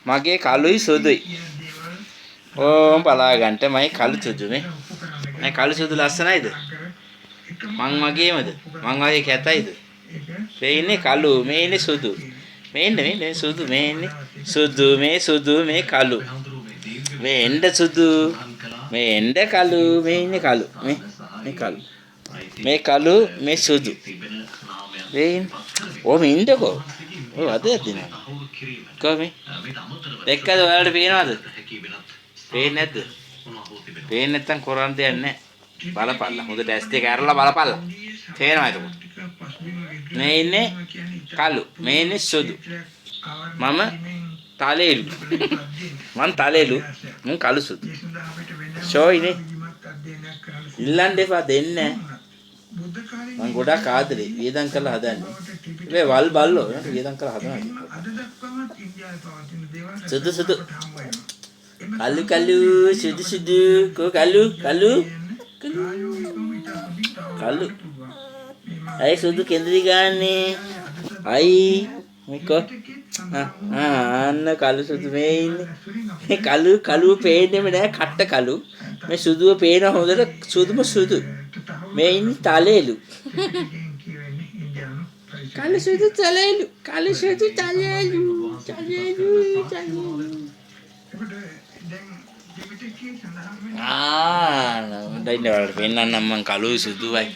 මගේ කළුයි සුදුයි. ඕම් බලා ගන්නට මයි කළු සුදු මේ. මයි කළු සුදු ලස්සනයිද? මං වගේමද? මං වගේ කැතයිද? මේ ඉන්නේ කළු, මේ ඉන්නේ සුදු. මේ ඉන්නේ සුදු, මේ ඉන්නේ සුදු, මේ සුදු, මේ කළු. මේ එන්න සුදු, මේ එන්න කළු, මේ ඉන්නේ කළු. මේ කළු. මේ කළු, මේ සුදු. මේ ඕම ඉන්නකෝ. ඔය අදයක් දිනවා. කොහොමද? දැක්කද ඔයාලට පේනවද? පේන්නේ නැද්ද? පේන්නේ නැත්තම් කරන්න දෙයක් නැහැ. බලපල්ලා. හොඳට ඇස් දෙක අරලා බලපල්ලා. තේරෙනවද එතකොට? මේ ඉන්නේ කළු. මේ ඉන්නේ සුදු. මම තලෙලු. මං තලෙලු. මං කළු සුදු. ෂෝයිනේ. ඉල්ලන්න එපා දෙන්නේ නැහැ. මං ගොඩක් ආදරේ වියදම් කරලා හදන්නේ. මේ වල් බල්ලෝ වියදම් කරලා හදනවා. සුදු සුදු. කළු කළු සුදු සුදු කෝ කළු කළු කළු. අය සුදු කෙන්දරි ගාන්නේ. අයි මේකෝ අන්න කළු සුදු මේ ඉන්නේ. මේ කළු කළු පේන්නේම නෑ කට්ට කළු. මේ සුදුව පේන හොඳට සුදුම සුදු. මේ ඉන්නේ තලෙලු. කළු සුදු තලෙලු. කළු සුදු තලෙලු. තලෙලු තලෙලු. දැන් වලට පෙන්නන්නම් මං කළුයි සුදුයි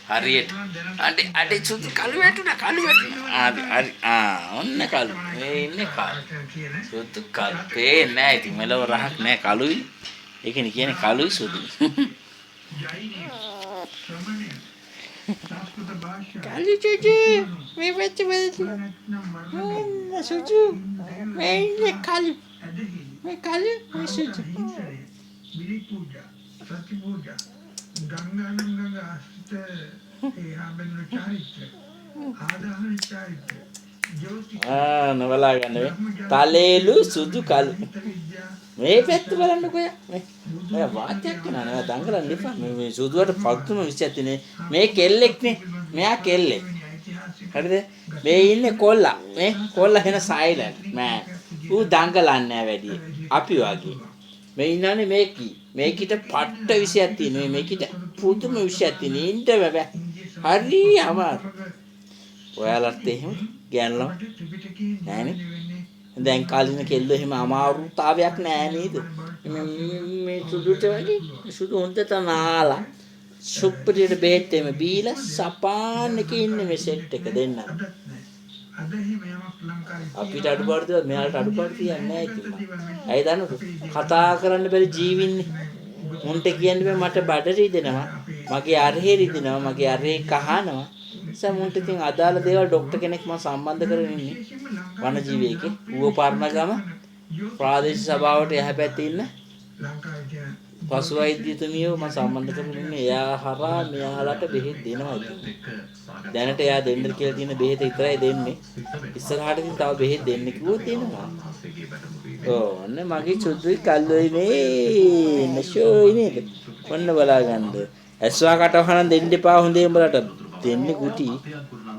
හරියට. අඩේ සුදු කළු වැටුණා කළු වැටුණා. හරි ඔන්න කළු. මේ ඉන්නේ කළු. සුදු කළු. පේන්නේ නැහැ ඉතින් මෙලව රහක් නැහැ කළුයි. ඒකනේ කියන්නේ කළුයි සුදුයි. කළු සුදු මේ පැත්ත බලන්න. සුදු මේ ඉන්නේ කළු. මේ කළු මේ සුදු. बिली पूजा सत्य पूजा गंगा अस्त चारित्र आदाहन चारित्र नवला ගන්න තලෙලු සුදු කළු මේ පැත්ත බලන්නකෝ යා වාතයක් කරනවා නේද දඟලන්න එපා මේ සුදුවට පක්තුම විශ්යක් තියෙන්නේ මේ කෙල්ලෙක් නේ මෙයා කෙල්ලෙක් හරිද මේ ඉන්නේ කොල්ලා මේ කොල්ලා වෙන සයිලන්ට් මෑ ඌ දඟලන්නේ නැහැ වැඩි අපි වගේ මේ ඉන්නනේ මේකිට පට්ට විශයක් තියෙනවා මේකිට පුදුම විශයක් තියෙන ඉන්න බෑ හරි අමාරු ඔයාලට එහෙම ගෑනලා නෑනේ දැන් කාලින කෙල්ලෝ එහෙම අමාරුතාවයක් නෑ නේද මේ සුදුට වගේ සුදු හොඳට නාලා සුප්පරියට බෙහෙත් එමෙ බීලා සපාන් එකේ ඉන්නේ මේ සෙට් එක දෙන්න අපිට අඩුපාඩු දෙවත් මෙයාලට අඩුපාඩු තියන්නේ නැහැ ඉතින්. ඇයි දන්නවද? කතා කරන්න බැරි ජීවින්නේ. මුන්ට කියන්නේ බෑ මට බඩ රිදෙනවා. මගේ අරහේ රිදෙනවා. මගේ අරහේ කහනවා. නිසා මුන්ට ඉතින් අදාළ දේවල් ડોක්ටර් කෙනෙක් මම සම්බන්ධ කරගෙන ඉන්නේ. වනජීවියකේ ඌව පර්ණගම ප්‍රාදේශීය සභාවට එහා පැත්තේ ඉන්න පසු වෛද්‍යතුමියව මම සම්බන්ධ කරගෙන ඉන්නේ. එයා හරහා මෙයාලට බෙහෙත් දෙනවා ඉතින්. දැනට එයා දෙන්න කියලා තියෙන බෙහෙත විතරයි දෙන්නේ. ඉස්සරහට ඉතින් තව බෙහෙත් දෙන්න කිව්වොත් දෙනවා. ඔන්න මගේ සුදුයි කල්ලෝයි මේ නෂෝයි නේද? ඔන්න බලා ගන්න. ඇස්වා කටවහන දෙන්න එපා හොඳේ උඹලට. දෙන්නේ කුටි.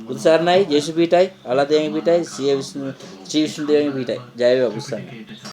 බුදුසරණයි ජේසු පීඨයි අලදේවි පීඨයි ශ්‍රී විෂ්ණු දේවගේ පීඨයි. ජය වේවා බුදුසරණයි.